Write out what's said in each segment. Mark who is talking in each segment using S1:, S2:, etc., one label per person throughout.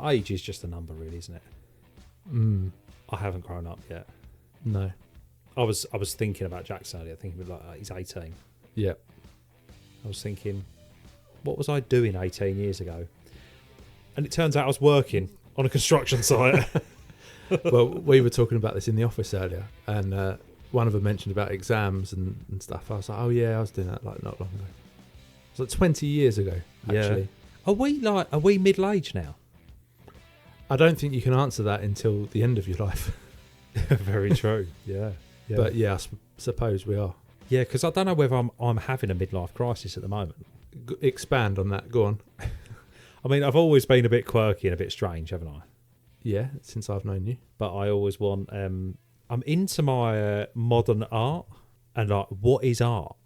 S1: age is just a number, really, isn't it? I haven't grown up yet.
S2: No.
S1: I was thinking about Jackson earlier, thinking like he's 18.
S2: Yeah.
S1: I was thinking, what was I doing 18 years ago? And it turns out I was working on a construction site.
S2: Well, we were talking about this in the office earlier, and one of them mentioned about exams and stuff. I was like, oh yeah, I was doing that like not long ago. It was like 20 years ago, actually.
S1: Yeah. Are we middle-aged now?
S2: I don't think you can answer that until the end of your life.
S1: Very true. Yeah.
S2: But yeah, I suppose we are.
S1: Yeah, because I don't know whether I'm having a midlife crisis at the moment.
S2: Expand on that. Go on.
S1: I mean, I've always been a bit quirky and a bit strange, haven't I?
S2: Yeah, since I've known you.
S1: But I always want... I'm into my modern art, and like, what is art?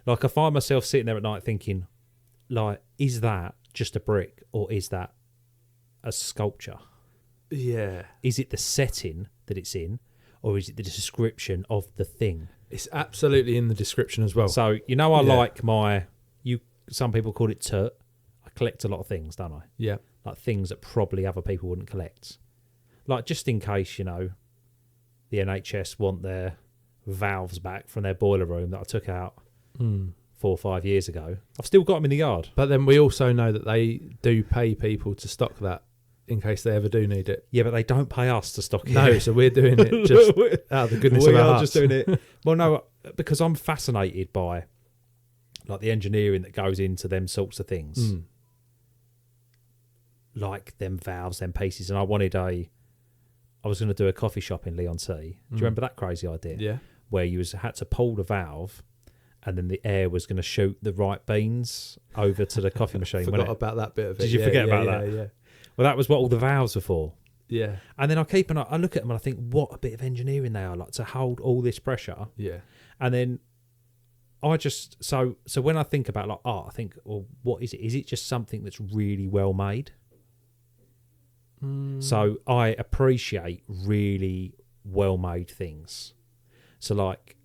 S1: Like, I find myself sitting there at night thinking, like, is that just a brick or is that a sculpture?
S2: Yeah.
S1: Is it the setting that it's in, or is it the description of the thing?
S2: It's absolutely in the description as well.
S1: So, I like some people call it Curt. I collect a lot of things, don't I?
S2: Yeah.
S1: Like things that probably other people wouldn't collect. Like, just in case, the NHS want their valves back from their boiler room that I took out 4 or 5 years ago. I've still got them in the yard.
S2: But then we also know that they do pay people to stock that in case they ever do need it.
S1: Yeah, but they don't pay us to stock it.
S2: No, so we're doing it just out of the goodness of our hearts.
S1: Just doing it. Well, no, because I'm fascinated by like the engineering that goes into them sorts of things. Like them valves, them pieces. And I was going to do a coffee shop in Leon Sea. Do you remember that crazy idea?
S2: Yeah. Where
S1: you had to pull the valve and then the air was going to shoot the right beans over to the coffee machine.
S2: Forgot about that bit of it.
S1: Did you forget about that?
S2: Yeah.
S1: Well, that was what all the valves were for.
S2: Yeah.
S1: And then I look at them and I think, what a bit of engineering they are, like to hold all this pressure.
S2: Yeah.
S1: And then I just, so when I think about like art, I think, well, what is it? Is it just something that's really well made? So I appreciate really well made things. So like,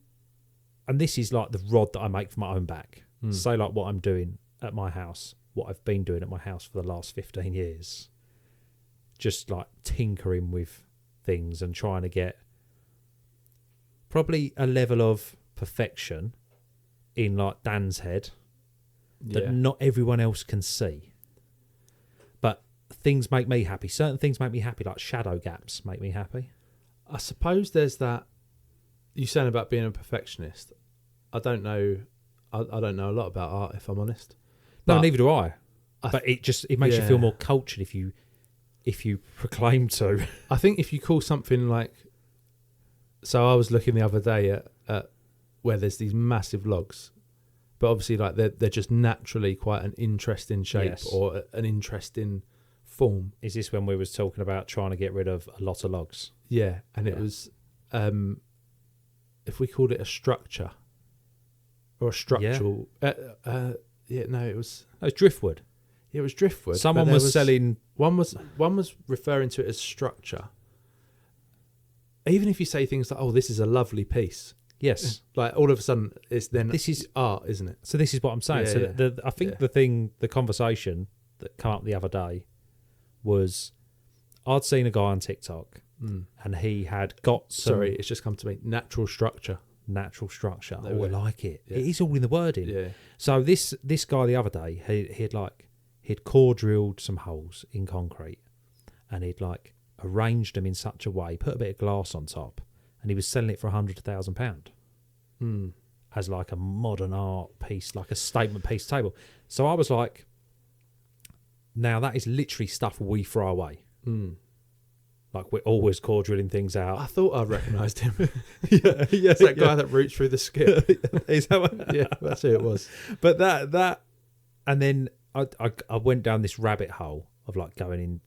S1: and this is like the rod that I make for my own back. Say like what I'm doing at my house, what I've been doing at my house for the last 15 years. Just like tinkering with things and trying to get probably a level of perfection in like Dan's head that not everyone else can see. But things make me happy. Certain things make me happy, like shadow gaps make me happy.
S2: I suppose there's that. You saying about being a perfectionist. I don't know. I don't know a lot about art, if I'm honest.
S1: No, neither do I. But it makes you feel more cultured if you proclaim to.
S2: I think if you call something like... So I was looking the other day at where there's these massive logs, but obviously like they're just naturally quite an interesting shape or an interesting form.
S1: Is this when we was talking about trying to get rid of a lot of logs?
S2: Yeah, and it was... if we called it a structure or a structural... it was...
S1: It was driftwood.
S2: Yeah, it was driftwood.
S1: Someone was selling...
S2: One was referring to it as structure. Even if you say things like, oh, this is a lovely piece.
S1: Yes.
S2: Like all of a sudden, this is art, isn't it?
S1: So this is what I'm saying. I think the conversation that came up the other day was I'd seen a guy on TikTok and he had got some...
S2: Sorry, it's just come to me. Natural structure.
S1: Natural structure.
S2: No,
S1: I like it. Yeah. It is all in the wording.
S2: Yeah.
S1: So this guy the other day, he'd core drilled some holes in concrete and he'd like arranged them in such a way, put a bit of glass on top, and he was selling it for £100,000 as like a modern art piece, like a statement piece table. So I was like, now that is literally stuff we throw away. Like we're always core drilling things out.
S2: I thought I recognised him.
S1: yeah,
S2: it's that guy that roots through the skip.
S1: Is that what?
S2: Yeah, that's who it was.
S1: But that, and then I went down this rabbit hole of like going in,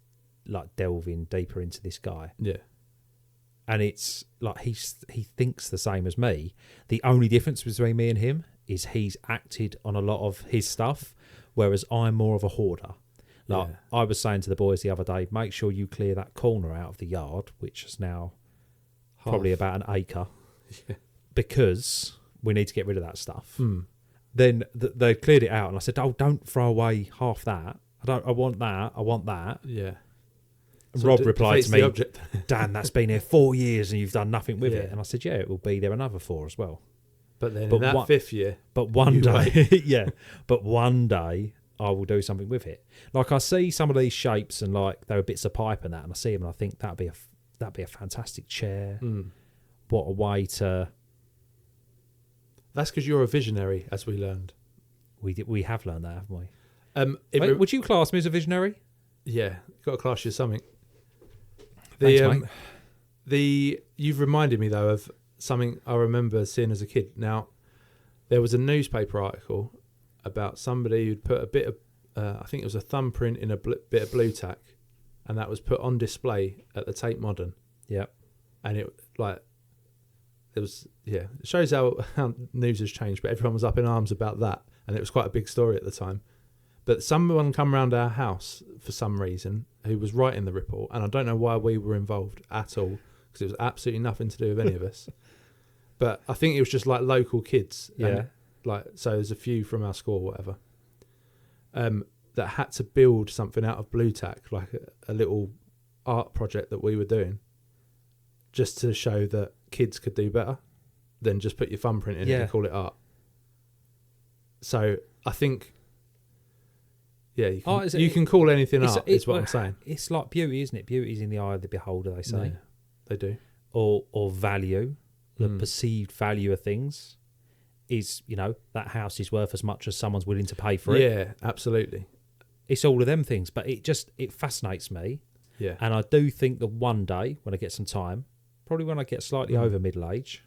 S1: like delving deeper into this guy.
S2: Yeah.
S1: And it's like he thinks the same as me. The only difference between me and him is he's acted on a lot of his stuff, whereas I'm more of a hoarder. Like I was saying to the boys the other day, make sure you clear that corner out of the yard, which is now probably about an acre, because we need to get rid of that stuff. Then they cleared it out, and I said, "Oh, don't throw away half that. I want that. I want that."
S2: Yeah.
S1: And
S2: So
S1: Rob
S2: it
S1: replied
S2: defeats
S1: to
S2: the
S1: me,
S2: object.
S1: Dan, that's been here 4 years and you've done nothing with
S2: Yeah.
S1: it. And I said, yeah, it will be there another 4 as well.
S2: But then
S1: But
S2: in that
S1: one-
S2: 5th year,
S1: But one
S2: You
S1: day, yeah, but one day I will do something with it. Like I see some of these shapes and like there are bits of pipe and that, and I see them and I think that'd be a fantastic chair. What a way to.
S2: that's because you're a visionary, as we learned.
S1: We have learned that, haven't we?
S2: It
S1: Would you class me as a visionary?
S2: Yeah, got to class you as something.
S1: Thanks, mate.
S2: You've reminded me though of something I remember seeing as a kid. Now, there was a newspaper article about somebody who'd put a bit of, I think it was a thumbprint in a bit of blue tack, and that was put on display at the Tate Modern.
S1: Yeah.
S2: And it shows how news has changed, but everyone was up in arms about that, and it was quite a big story at the time. But someone come round our house for some reason who was writing the report, and I don't know why we were involved at all, because it was absolutely nothing to do with any of us. But I think it was just like local kids.
S1: Yeah.
S2: And so there's a few from our school or whatever, that had to build something out of blue tack, like a little art project that we were doing, just to show that kids could do better than just put your thumbprint in it and call it art. So I think, yeah, you can call anything art, is what I'm saying.
S1: It's like beauty, isn't it? Beauty's in the eye of the beholder, they say.
S2: Yeah, they do.
S1: Or value, the perceived value of things is, that house is worth as much as someone's willing to pay for it.
S2: Yeah, absolutely.
S1: It's all of them things, but it fascinates me.
S2: Yeah.
S1: And I do think that one day, when I get some time, probably when I get slightly over middle age,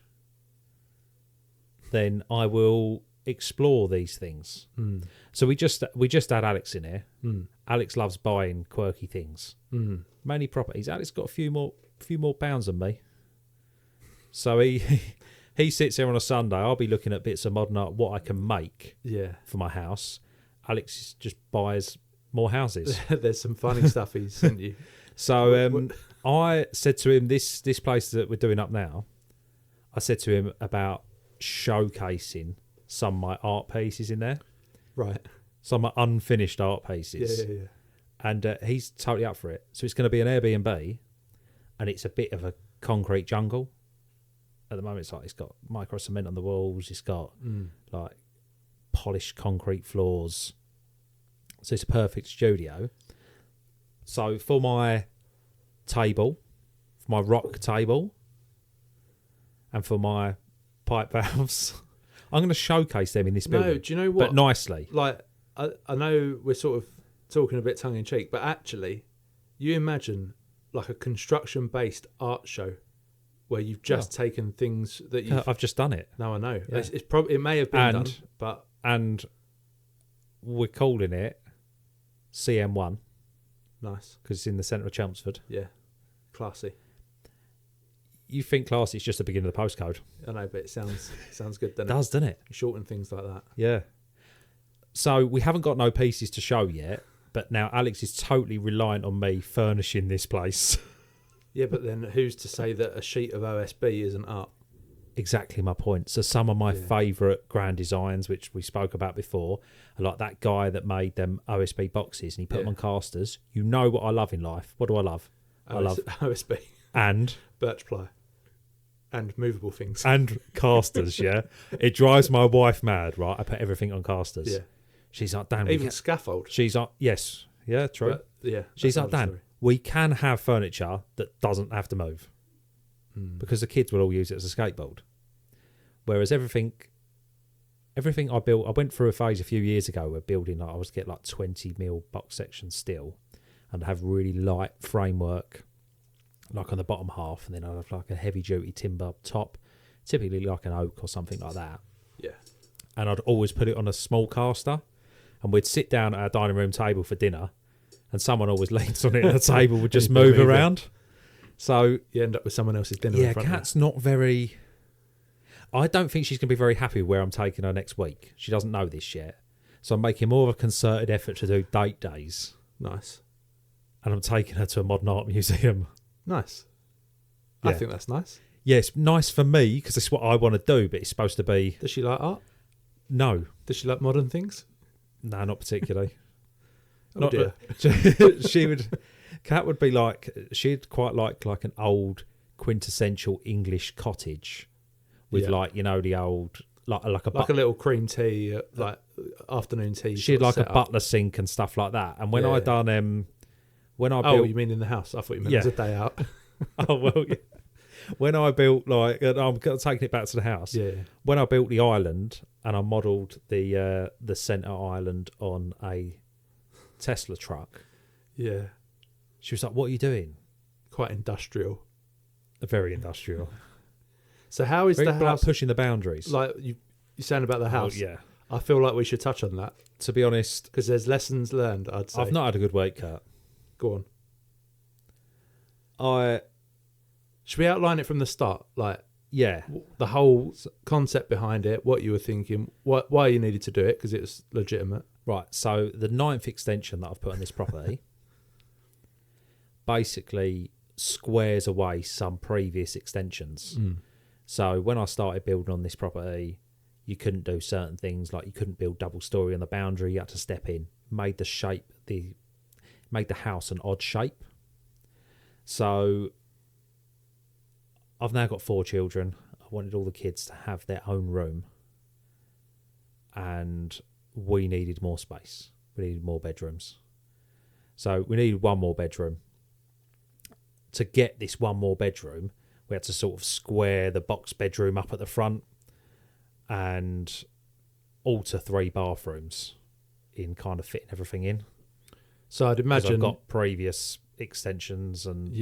S1: then I will explore these things. So we just had Alex in here. Alex loves buying quirky things, mainly properties. Alex got a few more pounds than me, so he sits here on a Sunday. I'll be looking at bits of modern art, what I can make for my house. Alex just buys more houses.
S2: There's some funny stuff he's sent you.
S1: So I said to him, this place that we're doing up now, I said to him about showcasing some of my art pieces in there.
S2: Right.
S1: Some of my unfinished art pieces.
S2: Yeah.
S1: And he's totally up for it. So it's going to be an Airbnb, and it's a bit of a concrete jungle. At the moment, it's got micro cement on the walls. It's got like polished concrete floors. So it's a perfect studio. So for my table, for my rock table, and for my pipe valves, I'm going to showcase them in this building.
S2: No, do you know what?
S1: But nicely.
S2: Like, I know we're sort of talking a bit tongue-in-cheek, but actually, you imagine like a construction-based art show where you've just taken things that you've...
S1: I've just done it.
S2: No, I know.
S1: Yeah.
S2: It's probably, it may have been done, but...
S1: And we're calling it CM1.
S2: Nice.
S1: Because it's in the centre of Chelmsford.
S2: Yeah. Classy.
S1: You think classy is just the beginning of the postcode.
S2: I know, but it sounds good, doesn't it?
S1: Doesn't it?
S2: Shorten things like that.
S1: Yeah. So we haven't got no pieces to show yet, but now Alex is totally reliant on me furnishing this place.
S2: Yeah, but then who's to say that a sheet of OSB isn't art?
S1: Exactly my point. So some of my favourite grand designs, which we spoke about before, are like that guy that made them OSB boxes and he put them on casters. You know what I love in life. What do I love? I love
S2: OSB.
S1: And?
S2: Birch ply. And movable things.
S1: And casters, yeah. It drives my wife mad, right? I put everything on casters.
S2: Yeah.
S1: She's like, Dan.
S2: Even scaffold.
S1: She's like, yes. Yeah, true.
S2: But, yeah.
S1: She's like, Dan, we can have furniture that doesn't have to move. Because the kids will all use it as a skateboard. Whereas everything I built, I went through a phase a few years ago where building, I was get like 20mm box section steel and have really light framework like on the bottom half, and then I'd have like a heavy duty timber top, typically like an oak or something like that.
S2: Yeah.
S1: And I'd always put it on a small caster, and we'd sit down at our dining room table for dinner, and someone always leans on it and the table would just move around. So
S2: you end up with someone else's dinner in front of you.
S1: Kat's not very... I don't think she's going to be very happy where I'm taking her next week. She doesn't know this yet. So I'm making more of a concerted effort to do date days.
S2: Nice.
S1: And I'm taking her to a modern art museum.
S2: Nice.
S1: Yeah.
S2: I think that's nice.
S1: Yeah, it's nice for me because it's what I want to do, but it's supposed to be...
S2: Does she like art?
S1: No.
S2: Does she like modern things?
S1: No, not particularly.
S2: Oh dear.
S1: She would. Kat would be like, she'd quite like an old quintessential English cottage with like, you know, the old like
S2: a little cream tea, like afternoon tea.
S1: She'd like a butler sink and stuff like that. And when I done when I built,
S2: you mean in the house? I thought you meant as a day out.
S1: Oh well, yeah. When I built I'm taking it back to the house.
S2: Yeah.
S1: When I built the island and I modelled the centre island on a Tesla truck.
S2: Yeah.
S1: She was like, "What are you doing?"
S2: Quite industrial.
S1: Very industrial.
S2: So how is the house
S1: pushing the boundaries?
S2: Like you saying about the house?
S1: Oh, yeah.
S2: I feel like we should touch on that.
S1: To be honest,
S2: because there's lessons learned. I'd say
S1: I've not had a good week, Kurt.
S2: Go on. Should we outline it from the start? Like,
S1: yeah,
S2: the whole concept behind it, what you were thinking, why you needed to do it, because it was legitimate.
S1: Right. So the 9th extension that I've put on this property basically squares away some previous extensions. So when I started building on this property, you couldn't do certain things, like you couldn't build double story on the boundary. You had to step in. Made the house an odd shape. So I've now got 4 children. I wanted all the kids to have their own room, and we needed more space. We needed more bedrooms. So we needed one more bedroom. To get this one more bedroom, we had to sort of square the box bedroom up at the front and alter 3 bathrooms in kind of fitting everything in.
S2: So I'd imagine
S1: I've got previous extensions and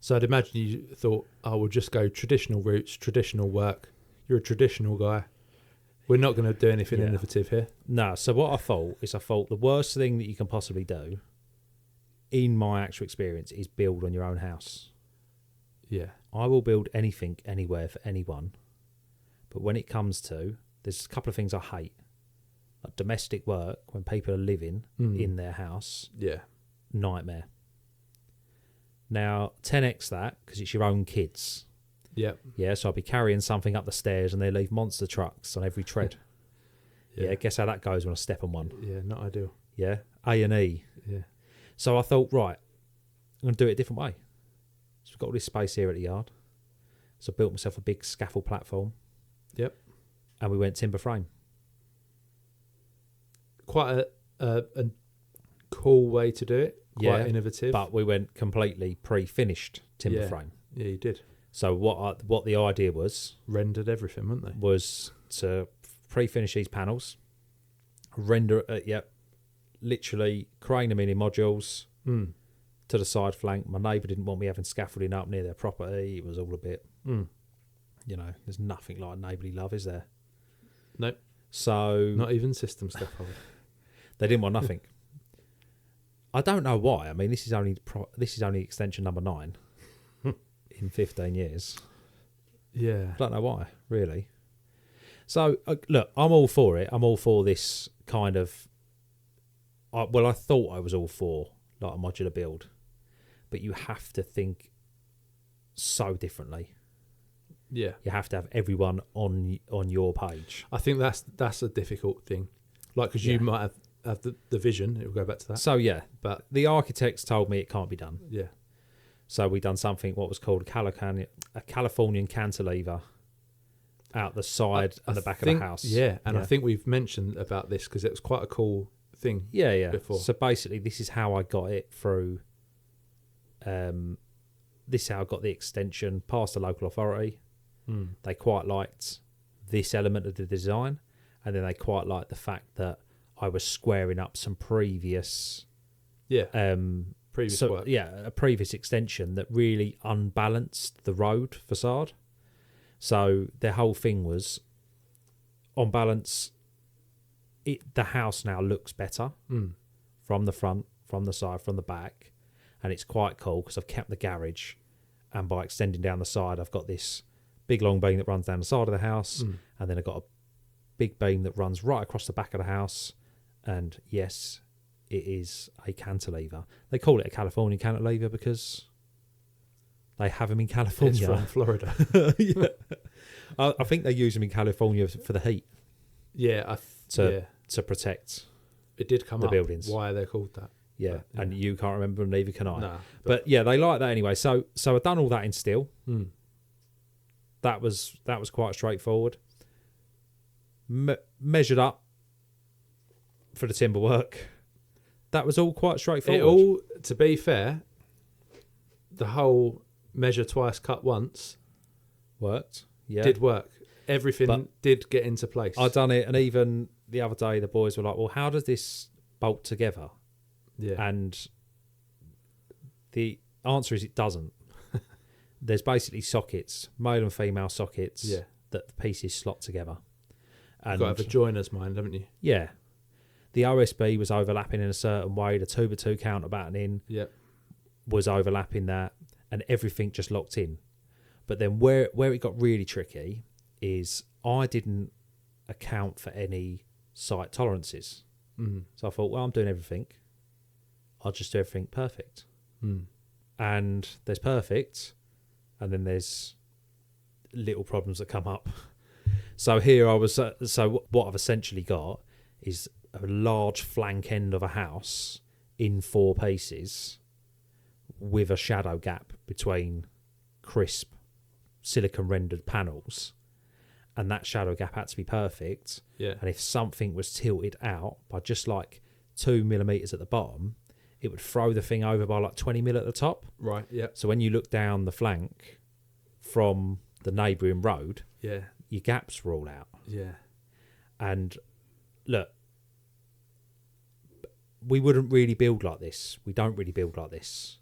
S2: So I'd imagine you thought, we'll just go traditional routes, traditional work. You're a traditional guy. We're not going to do anything innovative here.
S1: No. So what I thought the worst thing that you can possibly do, in my actual experience, is build on your own house.
S2: Yeah.
S1: I will build anything, anywhere, for anyone. But when it comes to, there's a couple of things I hate. Like domestic work, when people are living in their house.
S2: Yeah.
S1: Nightmare. Now, 10x that, because it's your own kids.
S2: Yep.
S1: Yeah, so I'll be carrying something up the stairs and they leave monster trucks on every tread. Yeah, guess how that goes when I step on one.
S2: Yeah, not ideal.
S1: Yeah, A&E.
S2: Yeah.
S1: So I thought, right, I'm going to do it a different way. So we've got all this space here at the yard. So I built myself a big scaffold platform.
S2: Yep.
S1: And we went timber frame.
S2: Quite a cool way to do it. Quite innovative.
S1: But we went completely pre-finished timber frame.
S2: Yeah, you did.
S1: So what the idea was...
S2: Rendered everything, weren't they?
S1: Was to pre-finish these panels, render literally crane them in modules to the side flank. My neighbour didn't want me having scaffolding up near their property. It was all a bit, there's nothing like neighbourly love, is there?
S2: Nope.
S1: So...
S2: Not even system scaffold.
S1: They didn't want nothing. I don't know why. I mean, this is only extension number 9 in 15 years.
S2: Yeah.
S1: I don't know why, really. So, look, I'm all for it. I'm all for this kind of... I thought I was all for like a modular build. But you have to think so differently.
S2: Yeah.
S1: You have to have everyone on your page.
S2: I think that's a difficult thing. Like, because you might have the vision. It will go back to that.
S1: So, yeah.
S2: But
S1: the architects told me it can't be done.
S2: Yeah.
S1: So we done something what was called a Californian cantilever out the side and the back of the house.
S2: Yeah, and I think we've mentioned about this because it was quite a cool thing.
S1: Yeah.
S2: Before.
S1: So basically, this is how I got it through. This is how I got the extension past the local authority. They quite liked this element of the design, and then they quite liked the fact that I was squaring up some previous.
S2: Previous work.
S1: Yeah, a previous extension that really unbalanced the road facade. So their whole thing was, on balance, the house now looks better from the front, from the side, from the back, and it's quite cool because I've kept the garage, and by extending down the side, I've got this big long beam that runs down the side of the house, and then I've got a big beam that runs right across the back of the house, and yes, it is a cantilever. They call it a Californian cantilever because they have them in California.
S2: It's from Florida.
S1: Yeah. I think they use them in California for the heat.
S2: Yeah.
S1: To protect.
S2: It did come
S1: the
S2: up.
S1: buildings.
S2: Why they're called that?
S1: Yeah, and you can't remember, and neither can I.
S2: No,
S1: but yeah, they like that anyway. So I've done all that in steel.
S2: Mm.
S1: That was quite straightforward. Measured up for the timber work. That was all quite straightforward.
S2: To be fair, the whole measure twice, cut once
S1: worked. Yeah,
S2: did work. Everything did get into place.
S1: I'd done it, and even the other day, the boys were like, "Well, how does this bolt together?"
S2: Yeah,
S1: and the answer is it doesn't. There's basically sockets, male and female sockets, that the pieces slot together. And
S2: you've got to have a joiner's mind, haven't you?
S1: Yeah. The OSB was overlapping in a certain way. The 2x2 counterbattening was overlapping that, and everything just locked in. But then where it got really tricky is I didn't account for any site tolerances.
S2: Mm.
S1: So I thought, well, I'm doing everything. I'll just do everything perfect.
S2: Mm.
S1: And there's perfect, and then there's little problems that come up. So here I was. So what I've essentially got is a large flank end of a house in 4 pieces, with a shadow gap between crisp silicon rendered panels, and that shadow gap had to be perfect.
S2: Yeah.
S1: And if something was tilted out by just like 2 millimeters at the bottom, it would throw the thing over by like 20 mil at the top.
S2: Right. Yeah.
S1: So when you look down the flank from the neighbouring road, your gaps were all out.
S2: Yeah. And
S1: look, we wouldn't really build like this. We don't really build like this.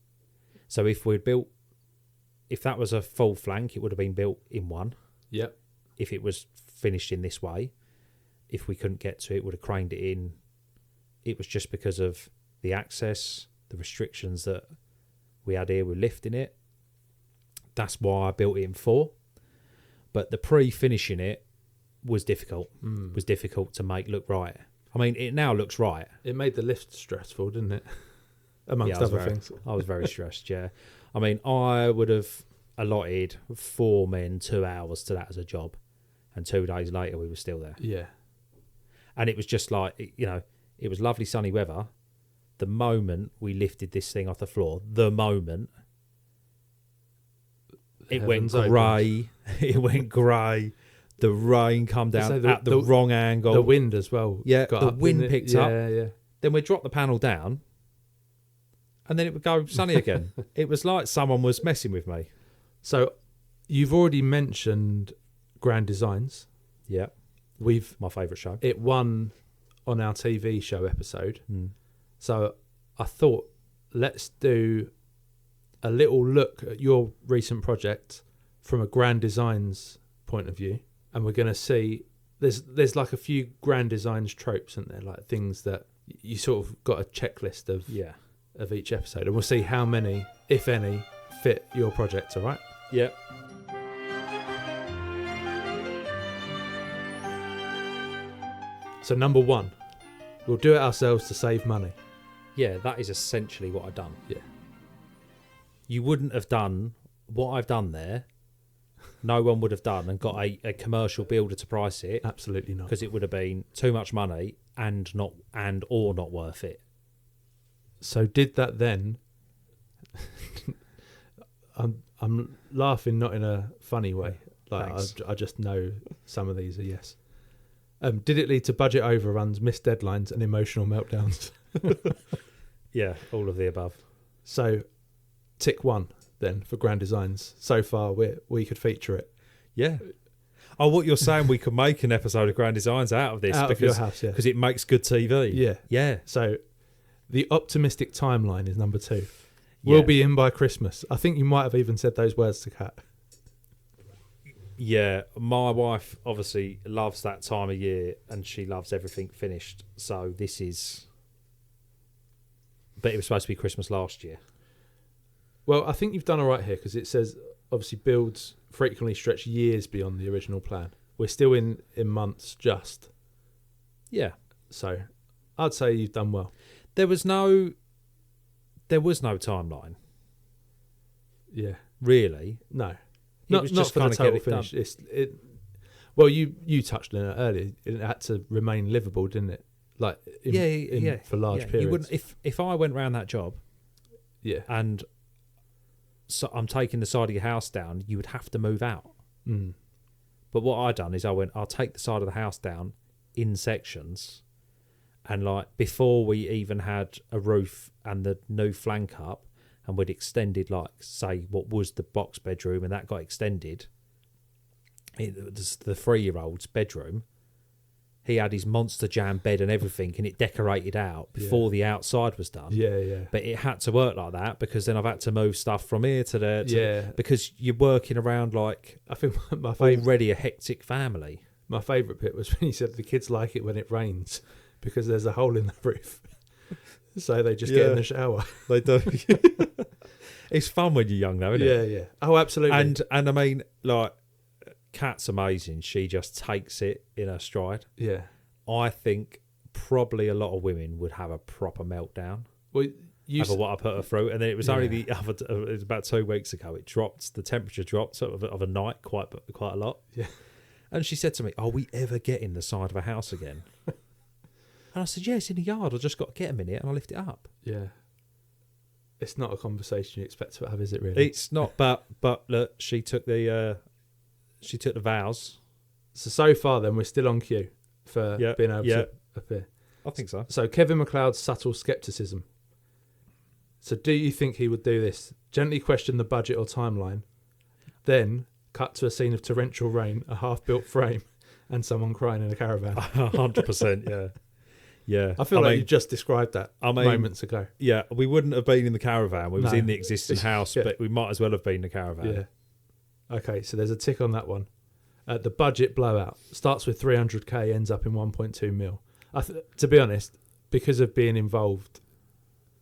S1: So if that was a full flank, it would have been built in one.
S2: Yep.
S1: If it was finished in this way, if we couldn't get to it, would have craned it in. It was just because of the access, the restrictions that we had here with lifting it. That's why I built it in 4. But the pre-finishing it was difficult. Was difficult to make look right. I mean, it now looks right.
S2: It made the lift stressful, didn't it? Amongst other things.
S1: I was very stressed, yeah. I mean, I would have allotted 4 men 2 hours to that as a job. And 2 days later, we were still there.
S2: Yeah.
S1: And it was just like, you know, it was lovely sunny weather. The moment we lifted this thing off the floor, it went grey. It went grey. The rain come down at the wrong angle.
S2: The wind as well.
S1: Yeah, the wind picked up.
S2: Yeah.
S1: Then we'd drop the panel down, and then it would go sunny again. It was like someone was messing with me.
S2: So you've already mentioned Grand Designs.
S1: Yeah. My favourite show.
S2: It won on our TV show episode. So I thought, let's do a little look at your recent project from a Grand Designs point of view. And we're going to see, there's like a few Grand Designs tropes, isn't there? Like things that you sort of got a checklist of each episode. And we'll see how many, if any, fit your project, all right?
S1: Yeah.
S2: So number 1, we'll do it ourselves to save money.
S1: Yeah, that is essentially what I've done.
S2: Yeah.
S1: You wouldn't have done what I've done there. No one would have done and got a commercial builder to price it.
S2: Absolutely not.
S1: Because it would have been too much money or not worth it.
S2: So did that then... I'm laughing not in a funny way. Like I just know some of these are yes. Did it lead to budget overruns, missed deadlines, and emotional meltdowns?
S1: Yeah, all of the above.
S2: So, tick 1 then for Grand Designs. So far, we could feature it.
S1: Yeah. Oh, what you're saying? We could make an episode of Grand Designs out of this
S2: of your house, yeah,
S1: because it makes good TV.
S2: Yeah,
S1: yeah.
S2: So, the optimistic timeline is number 2. We'll be in by Christmas. I think you might have even said those words to Kat.
S1: Yeah, my wife obviously loves that time of year and she loves everything finished. So this is... But it was supposed to be Christmas last year.
S2: Well, I think you've done all right here because it says, obviously, builds frequently stretch years beyond the original plan. We're still in months just.
S1: Yeah.
S2: So I'd say you've done well.
S1: There was no timeline.
S2: Yeah.
S1: Really?
S2: No.
S1: It was just
S2: for the
S1: kind of
S2: total
S1: get it
S2: finish. Well, you touched on it earlier. It had to remain livable, didn't it? like for large periods.
S1: You wouldn't if I went round that job.
S2: Yeah,
S1: and so I'm taking the side of your house down. You would have to move out.
S2: Mm.
S1: But what I done is I'll take the side of the house down in sections, and like before we even had a roof and the new flank up, and we'd extended like say what was the box bedroom, and that got extended. It was the 3-year-old's bedroom. He had his Monster Jam bed and everything, and it decorated out before the outside was done.
S2: Yeah.
S1: But it had to work like that because then I've had to move stuff from here to there. Because you're working around like
S2: I think my favourite,
S1: already a hectic family.
S2: My favourite bit was when he said the kids like it when it rains because there's a hole in the roof, so they just get in the shower.
S1: They do. It's fun when you're young, though, isn't it?
S2: Yeah. Oh, absolutely.
S1: And I mean, like. Kat's amazing. She just takes it in her stride.
S2: Yeah.
S1: I think probably a lot of women would have a proper meltdown.
S2: Well,
S1: over what I put her through, and then it was only it was about 2 weeks ago. It dropped. The temperature dropped sort of a night quite a lot.
S2: Yeah.
S1: And she said to me, "Are we ever getting the side of a house again?" And I said, "Yeah, it's in the yard. I just got to get a minute and I lift it up."
S2: Yeah. It's not a conversation you expect to have, is it? Really?
S1: It's not. But look, she took the vows.
S2: So far, then, we're still on cue for being able to appear.
S1: I think so.
S2: So, Kevin McLeod's subtle scepticism. So, do you think he would do this? Gently question the budget or timeline, then cut to a scene of torrential rain, a half-built frame, and someone crying in a caravan.
S1: 100%, yeah.
S2: I feel like you just described that moments ago.
S1: Yeah, we wouldn't have been in the caravan. We was in the existing house, but we might as well have been in the caravan.
S2: Yeah. Okay, so there's a tick on that one. The budget blowout starts with 300k, ends up in 1.2 mil. To be honest, because of being involved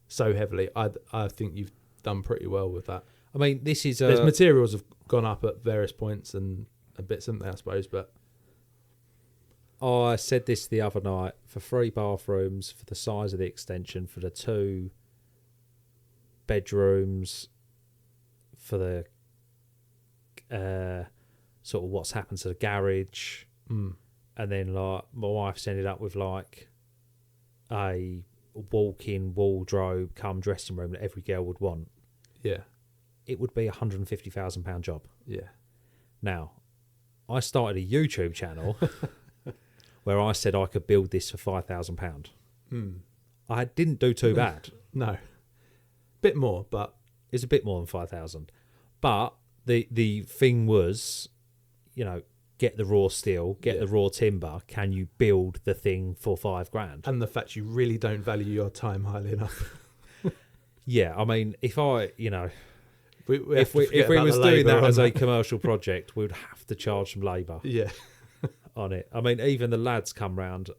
S2: so heavily, I think you've done pretty well with that.
S1: I mean, this is
S2: there's materials have gone up at various points and bits, haven't they, I suppose, but
S1: I said this the other night, for 3 bathrooms, for the size of the extension, for the 2 bedrooms, for the sort of what's happened to the garage, and then like my wife's ended up with like a walk-in wardrobe come dressing room that every girl would want.
S2: Yeah,
S1: it would be £150,000 job.
S2: Yeah.
S1: Now, I started a YouTube channel where I said I could build this for £5,000. I didn't do too bad.
S2: No, bit more, but
S1: it's a bit more than 5,000. But the thing was, get the raw steel, get the raw timber. Can you build the thing for £5,000?
S2: And the fact you really don't value your time highly enough.
S1: Yeah, I mean, if I,
S2: if we
S1: was doing that as a commercial project, we would have to charge some labour.
S2: Yeah.
S1: On it. I mean, even the lads come round.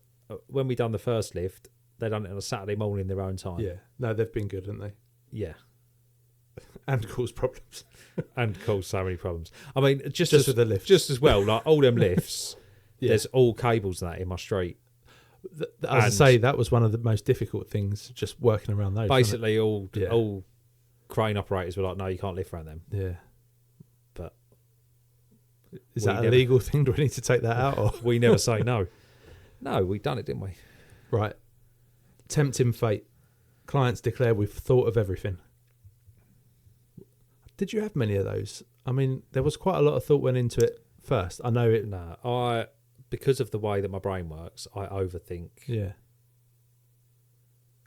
S1: When we done the first lift, they done it on a Saturday morning in their own time.
S2: Yeah. No, they've been good, haven't they?
S1: Yeah.
S2: And caused problems.
S1: And caused so many problems. I mean, just
S2: with the lifts.
S1: Just as well, like all them lifts, there's all cables and that in my street.
S2: As I say, that was one of the most difficult things, just working around those.
S1: Basically, all crane operators were like, no, you can't lift around them.
S2: Yeah.
S1: But
S2: is that a legal thing? Do we need to take that out? Or?
S1: We never say no. No, we done it, didn't we?
S2: Right. Tempting fate. Clients declare we've thought of everything. Did you have many of those? I mean, there was quite a lot of thought went into it first. I know it.
S1: No, because of the way that my brain works, I overthink.
S2: Yeah.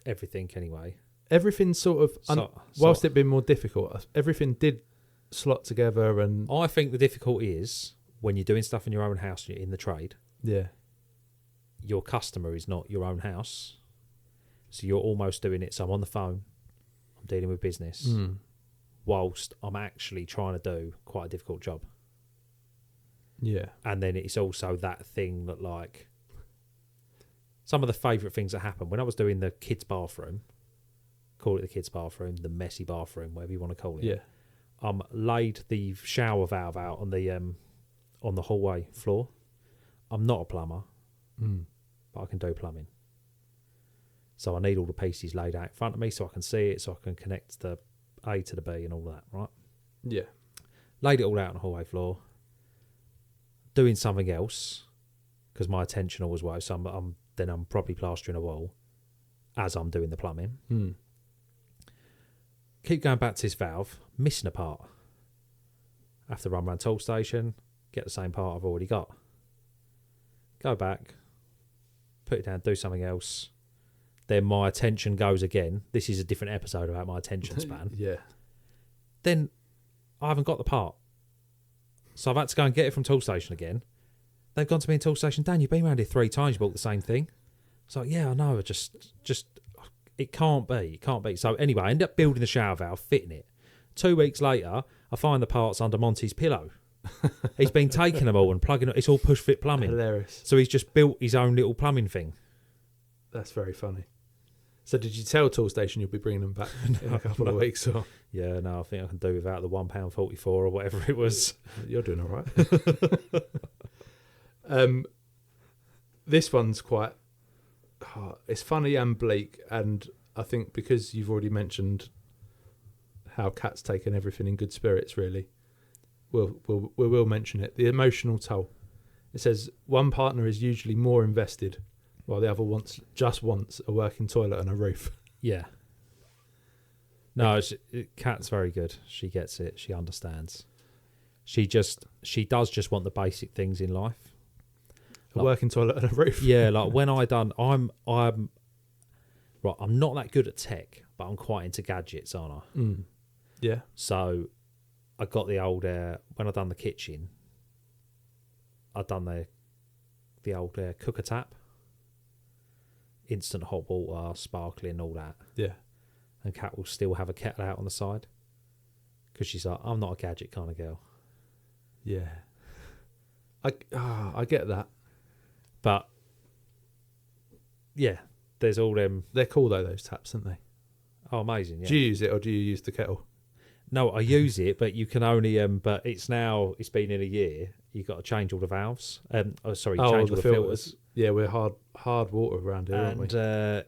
S1: Everything anyway.
S2: Everything sort of, whilst it being more difficult, everything did slot together. And
S1: I think the difficulty is when you're doing stuff in your own house and you're in the trade.
S2: Yeah.
S1: Your customer is not your own house. So you're almost doing it. So I'm on the phone. I'm dealing with business. Whilst I'm actually trying to do quite a difficult job.
S2: Yeah.
S1: And then it's also that thing that, like, some of the favourite things that happened when I was doing the kids' bathroom, call it the kids' bathroom, the messy bathroom, whatever you want to call it.
S2: Yeah.
S1: Laid the shower valve out on the hallway floor. I'm not a plumber, but I can do plumbing. So I need all the pieces laid out in front of me so I can see it, so I can connect the A to the B and all that, right?
S2: Yeah.
S1: Laid it all out on the hallway floor. Doing something else, because my attention always was. So I'm then I'm probably plastering a wall as I'm doing the plumbing. Keep going back to this valve, missing a part. I have to run around tool station, get the same part I've already got. Go back, put it down, do something else. Then my attention goes again. This is a different episode about my attention span.
S2: Yeah.
S1: Then I haven't got the part. So I've had to go and get it from tool station again. They've gone to me in tool station, Dan, you've been around here 3 times, you bought the same thing. It's like, yeah, I know, just it can't be. So anyway, I end up building the shower valve, fitting it. 2 weeks later, I find the parts under Monty's pillow. He's been taking them all and plugging it. It's all push fit plumbing.
S2: Hilarious.
S1: So he's just built his own little plumbing thing.
S2: That's very funny. So did you tell Tool Station you'll be bringing them back in a couple of weeks? Or?
S1: Yeah, no, I think I can do without the £1.44 or whatever it was.
S2: You're doing all right. This one's quite... it's funny and bleak, and I think because you've already mentioned how Kat's taken everything in good spirits, really, we'll mention it. The emotional toll. It says one partner is usually more invested, while the other just wants a working toilet and a roof.
S1: Yeah. No, Kat's very good. She gets it. She understands. She does just want the basic things in life.
S2: A working toilet and a roof.
S1: Yeah, like when I'm not that good at tech, but I'm quite into gadgets, aren't I?
S2: Mm. Yeah.
S1: So I got the old when I done the kitchen, I done the old cooker tap, instant hot water, sparkling, all that.
S2: Yeah.
S1: And Kat will still have a kettle out on the side because she's like, I'm not a gadget kind of girl.
S2: Yeah. I get that.
S1: But yeah, there's all them.
S2: They're cool though, those taps, aren't they?
S1: Oh, amazing! Yeah.
S2: Do you use it or do you use the kettle?
S1: No, I use it, but you can only. But it's been in a year. You've got to change all the valves. Change all the filters.
S2: Yeah, we're hard water around here, aren't we?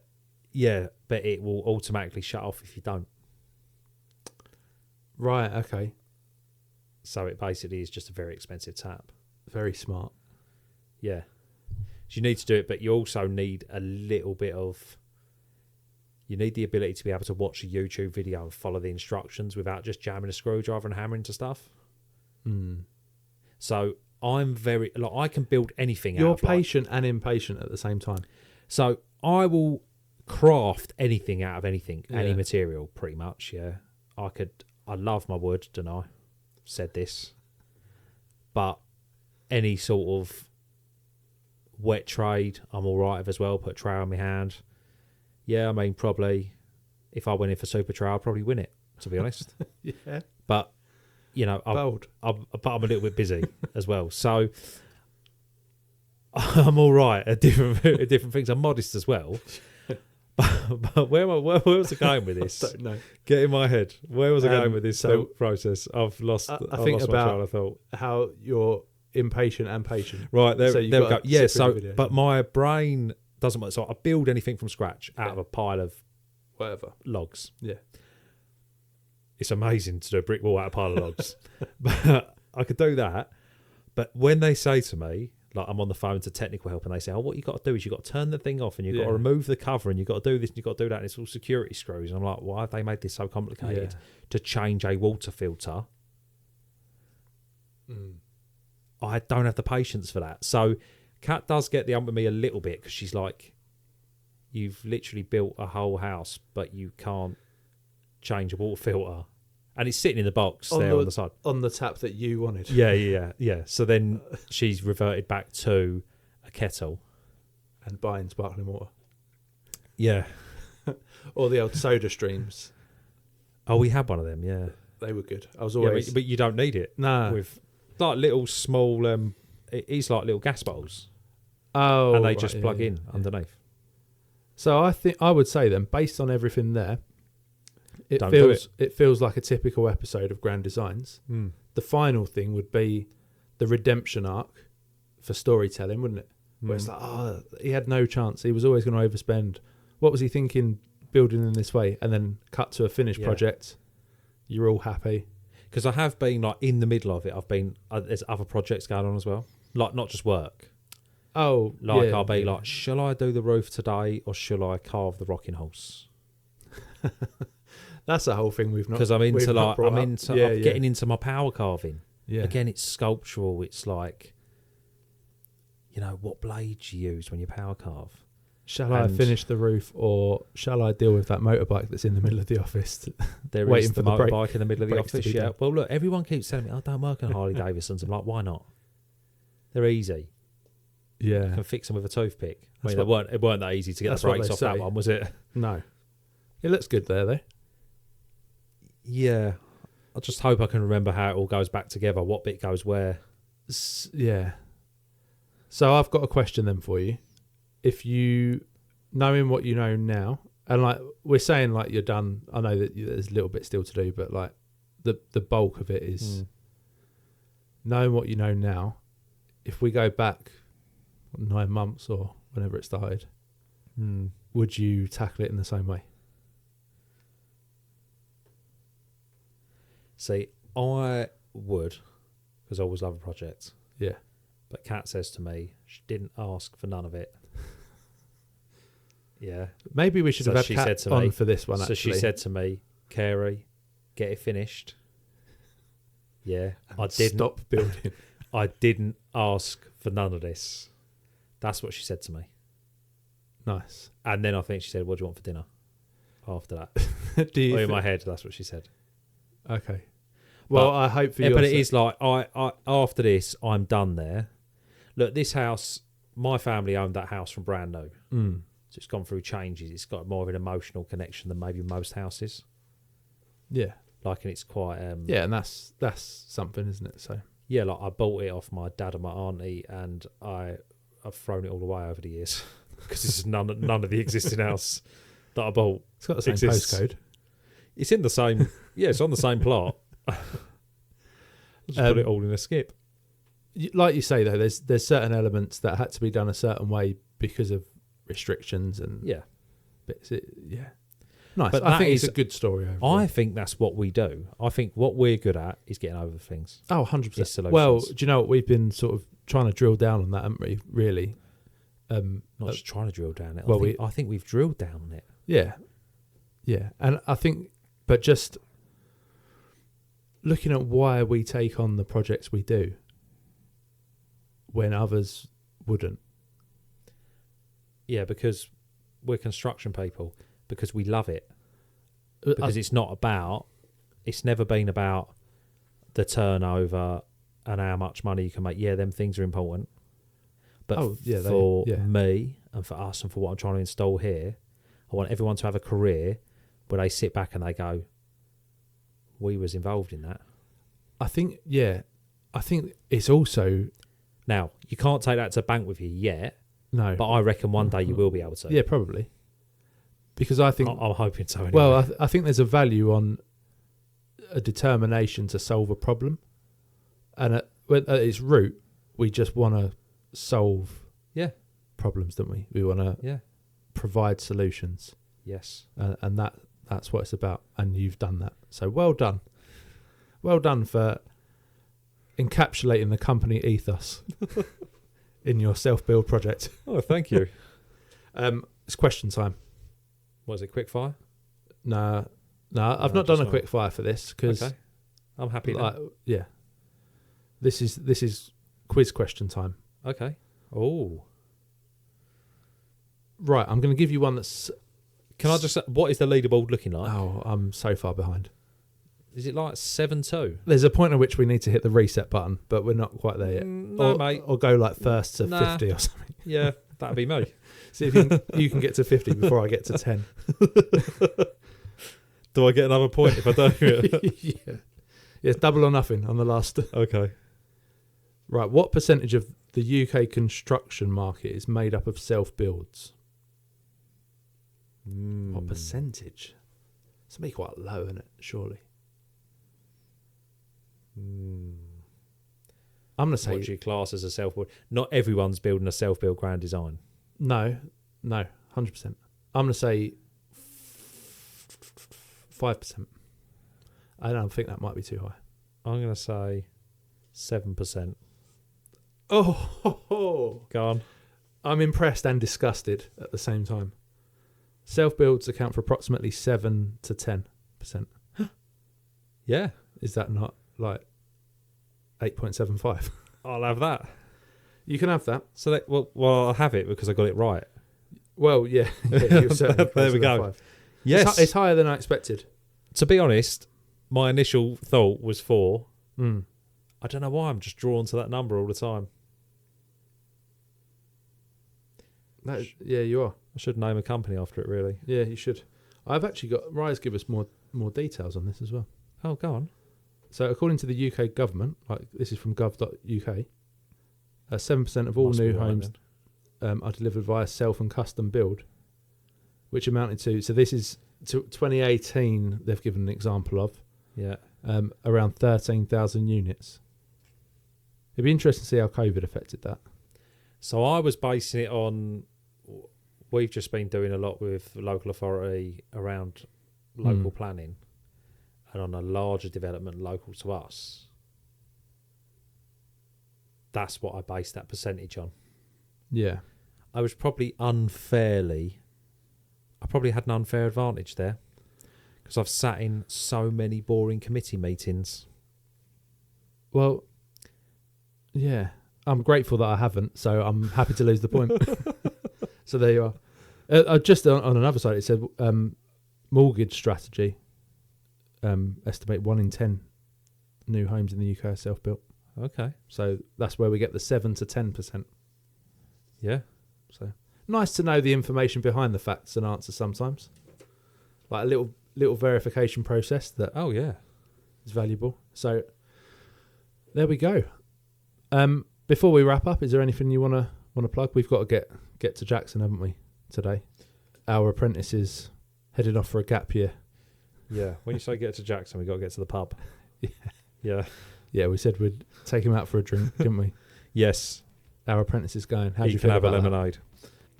S1: Yeah, but it will automatically shut off if you don't.
S2: Right. Okay.
S1: So it basically is just a very expensive tap.
S2: Very smart.
S1: Yeah. So you need to do it, but you also need a little bit of... You need the ability to be able to watch a YouTube video and follow the instructions without just jamming a screwdriver and hammering to stuff.
S2: Mm.
S1: So I'm very... I can build anything
S2: You're
S1: out of...
S2: patient and impatient at the same time.
S1: So I will craft anything out of anything, any material, pretty much, yeah. I love my wood, don't I? Said this. But any sort of wet trade, I'm all right with as well. Put a tray on my hand. Yeah, I mean, probably if I went in for super tray, I'd probably win it, to be honest.
S2: Yeah.
S1: But, you know,
S2: Bold.
S1: I'm a little bit busy as well. So I'm all right at different things. I'm modest as well. But where was I going with this?
S2: I don't know.
S1: Get in my head. Where was I going with this process? I've lost.
S2: I
S1: my
S2: think
S1: train of thought.
S2: How you're impatient and patient.
S1: Right there,
S2: So
S1: there we go. Yeah. So,
S2: video.
S1: but my brain doesn't work. So I build anything from scratch out of a pile of
S2: whatever
S1: logs.
S2: Yeah.
S1: It's amazing to do a brick wall out of a pile of logs. But I could do that. But when they say to me, like I'm on the phone to technical help and they say, oh, what you got to do is you got to turn the thing off and you've got to remove the cover and you've got to do this and you've got to do that and it's all security screws. And I'm like, why have they made this so complicated to change a water filter?
S2: Mm.
S1: I don't have the patience for that. So Kat does get the ump with me a little bit because she's like, you've literally built a whole house, but you can't change a water filter. And it's sitting in the box on the side.
S2: On the tap that you wanted.
S1: Yeah. So then she's reverted back to a kettle.
S2: And buying sparkling water.
S1: Yeah.
S2: Or the old soda streams.
S1: Oh, we had one of them, yeah.
S2: They were good. I was always...
S1: but you don't need it.
S2: No.
S1: With like little small... it's like little gas bottles.
S2: Oh,
S1: and they just plug in underneath.
S2: So I would say then, based on everything there, it feels like a typical episode of Grand Designs.
S1: Mm.
S2: The final thing would be the redemption arc for storytelling, wouldn't it? Where it's like, he had no chance. He was always going to overspend. What was he thinking building in this way? And then cut to a finished project. You're all happy.
S1: Because I have been like in the middle of it. I've been there's other projects going on as well, like not just work.
S2: Oh,
S1: Like
S2: yeah,
S1: I'll be
S2: yeah.
S1: like, shall I do the roof today or shall I carve the rocking horse?
S2: That's a whole thing we've not.
S1: Because I'm
S2: we've
S1: into
S2: not
S1: like
S2: brought
S1: I'm
S2: up.
S1: into
S2: Yeah,
S1: I'm getting into my power carving.
S2: Yeah.
S1: Again, it's sculptural. It's like, you know, what blades you use when you power carve.
S2: Shall I finish the roof or shall I deal with that motorbike that's in the middle of the office?
S1: There
S2: waiting
S1: is the
S2: for the
S1: motorbike in the middle of the
S2: brakes to
S1: office.
S2: be
S1: Yeah.
S2: done.
S1: Well, look, everyone keeps telling me, "Oh, don't work on Harley Davidsons." I'm like, why not? They're easy. You
S2: Yeah.
S1: can fix them with a toothpick. I
S2: That's
S1: mean, it weren't that easy to get
S2: that's
S1: the
S2: what
S1: brakes
S2: they
S1: off that
S2: say.
S1: one, was it?
S2: No. It looks good there, though.
S1: Yeah. I just hope I can remember how it all goes back together. What bit goes where?
S2: Yeah. So I've got a question then for you. If you, knowing what you know now, and like we're saying like you're done, I know that there's a little bit still to do, but like the bulk of it is knowing what you know now. If we go back 9 months or whenever it started, would you tackle it in the same way?
S1: See, I would, because I always love a project.
S2: Yeah.
S1: But Kat says to me, she didn't ask for none of it. Yeah.
S2: Maybe we should
S1: So
S2: have
S1: she
S2: had
S1: said
S2: Kat
S1: to
S2: on
S1: me-
S2: for this one,
S1: So
S2: actually.
S1: she said to me, Carey, get it finished. Yeah. I didn't.
S2: Stop building.
S1: I didn't ask for none of this. That's what she said to me.
S2: Nice.
S1: And then I think she said, what do you want for dinner? After that.
S2: Do you
S1: Or in
S2: thi-
S1: my head, that's what she said.
S2: Okay. Well,
S1: But-
S2: I hope for
S1: Yeah,
S2: you.
S1: but it is like, I after this, I'm done there. Look, this house, my family owned that house from brand new. So it's gone through changes. It's got more of an emotional connection than maybe most houses.
S2: Yeah.
S1: Like, and it's quite...
S2: Yeah, and that's something, isn't it? So
S1: Yeah, like I bought it off my dad and my auntie, and I've thrown it all away over the years because it's none of the existing house that I bought.
S2: it's got the same
S1: Exists.
S2: postcode.
S1: It's in the same... Yeah, it's on the same plot. Just put it all in a skip.
S2: Like you say, though, there's certain elements that had to be done a certain way because of restrictions and
S1: Yeah.
S2: bits. Yeah. Nice.
S1: But
S2: I
S1: that
S2: think
S1: is-
S2: it's a good story overall.
S1: I think that's what we do. I think what we're good at is getting over things.
S2: Oh,
S1: It's
S2: 100%.
S1: solutions.
S2: Well, do you know what? We've been sort of trying to drill down on that, haven't we? Really.
S1: Not just trying to drill down it.
S2: well,
S1: I think we've drilled down on it.
S2: Yeah. Yeah. And I think, but just looking at why we take on the projects we do when others wouldn't.
S1: Yeah, because we're construction people. Because we love it. Because it's never been about the turnover and how much money you can make. Yeah, them things are important. But for me and for us and for what I'm trying to install here, I want everyone to have a career where they sit back and they go, we was involved in that.
S2: I think it's also...
S1: Now, you can't take that to bank with you yet,
S2: No.
S1: but I reckon one day you will be able to.
S2: Yeah, probably. Because I think...
S1: I'm hoping so anyway.
S2: Well, I think there's a value on a determination to solve a problem. And at its root, we just want to solve problems, don't we? We want to provide solutions.
S1: Yes.
S2: And that's what it's about. And you've done that. So well done. Well done for encapsulating the company ethos in your self-build project.
S1: Oh, thank you.
S2: It's question time.
S1: Was it quick fire?
S2: No, I've not done a quick fire for this because
S1: Okay. I'm happy now.
S2: yeah, this is quiz question time.
S1: Okay. Oh.
S2: Right, I'm going to give you one that's...
S1: Can I just... What is the leaderboard looking like?
S2: Oh, I'm so far behind.
S1: Is it like 7-2?
S2: There's a point at which we need to hit the reset button, but we're not quite there yet.
S1: No, mate.
S2: Or go like first to 50 or something.
S1: Yeah, that'd be me.
S2: See if you can get to 50 before I get to 10.
S1: Do I get another point if I don't?
S2: Yeah. Yeah, it's double or nothing on the last.
S1: Okay.
S2: Right, what percentage of the UK construction market is made up of self-builds? What percentage? It's going to be quite low, isn't it? Surely. I'm going to say...
S1: What do you class as a self-build? Not everyone's building a self-build grand design.
S2: No, 100%. I'm going to say 5%. I don't think that might be too high.
S1: I'm going to say 7%.
S2: Oh,
S1: Go on.
S2: I'm impressed and disgusted at the same time. Self-builds account for approximately 7 to 10%.
S1: Yeah.
S2: Is that not like 8.75?
S1: I'll have that.
S2: You can have that.
S1: So well, I'll have it because I got it right.
S2: Well, yeah. You're certainly
S1: there we go.
S2: 5.
S1: Yes.
S2: It's higher than I expected.
S1: To be honest, my initial thought was 4.
S2: Mm.
S1: I don't know why I'm just drawn to that number all the time.
S2: Yeah, you are.
S1: I should name a company after it, really.
S2: Yeah, you should. I've actually got Rise give us more details on this as well.
S1: Oh, go on.
S2: So, according to the UK government, like this is from gov.uk, 7% of all
S1: Must
S2: new
S1: be right,
S2: homes are delivered via self and custom build, which amounted to, so this is 2018, they've given an example of,
S1: Yeah.
S2: around 13,000 units. It'd be interesting to see how COVID affected that.
S1: So I was basing it on, we've just been doing a lot with local authority around local planning and on a larger development local to us. That's what I based that percentage on.
S2: Yeah.
S1: I was probably I probably had an unfair advantage there because I've sat in so many boring committee meetings.
S2: Well, yeah. I'm grateful that I haven't, so I'm happy to lose the point. So there you are. Just on another side, it said mortgage strategy estimate 1 in 10 new homes in the UK are self-built.
S1: Okay.
S2: So that's where we get the 7 to 10%.
S1: Yeah.
S2: So nice to know the information behind the facts and answers sometimes. Like a little verification process that is valuable. So there we go. Before we wrap up, is there anything you want to plug? We've got to get to Jackson, haven't we, today? Our apprentice is headed off for a gap year.
S1: Yeah. When you say get to Jackson, we got to get to the pub. Yeah.
S2: Yeah, we said we'd take him out for a drink, didn't we?
S1: Yes.
S2: Our apprentice is going. How do you
S1: can
S2: feel
S1: have a
S2: about
S1: lemonade.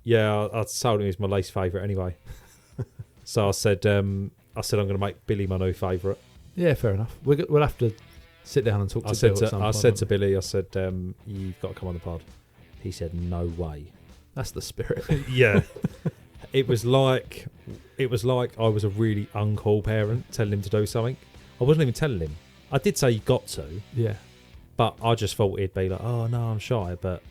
S1: Yeah, I told him he's my least favourite anyway. So I said I'm going to make Billy my new favourite.
S2: Yeah, fair enough. We'll have to sit down and talk to Bill at some point.
S1: I said to Billy, you've got to come on the pod. He said, no way.
S2: That's the spirit.
S1: Yeah. It was like I was a really uncool parent telling him to do something. I wasn't even telling him. I did say you got to.
S2: Yeah.
S1: But I just thought he'd be like, oh no, I'm shy. But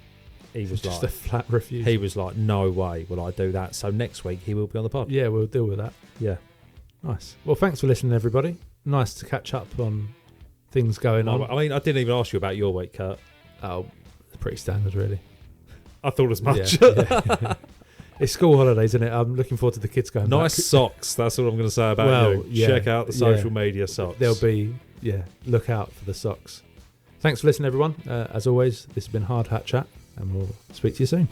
S1: he was
S2: just
S1: like
S2: a flat refuse.
S1: He was like, no way will I do that. So next week he will be on the pod.
S2: Yeah, we'll deal with that.
S1: Yeah.
S2: Nice. Well, thanks for listening, everybody. Nice to catch up on things going on.
S1: I mean, I didn't even ask you about your week, Curt.
S2: Oh, it's pretty standard, really.
S1: I thought as much.
S2: Yeah. It's school holidays, isn't it? I'm looking forward to the kids going
S1: nice
S2: back.
S1: Socks. That's all I'm going to say about you.
S2: Yeah,
S1: check out the social media socks.
S2: There'll be, look out for the socks. Thanks for listening, everyone. As always, this has been Hard Hat Chat, and we'll speak to you soon.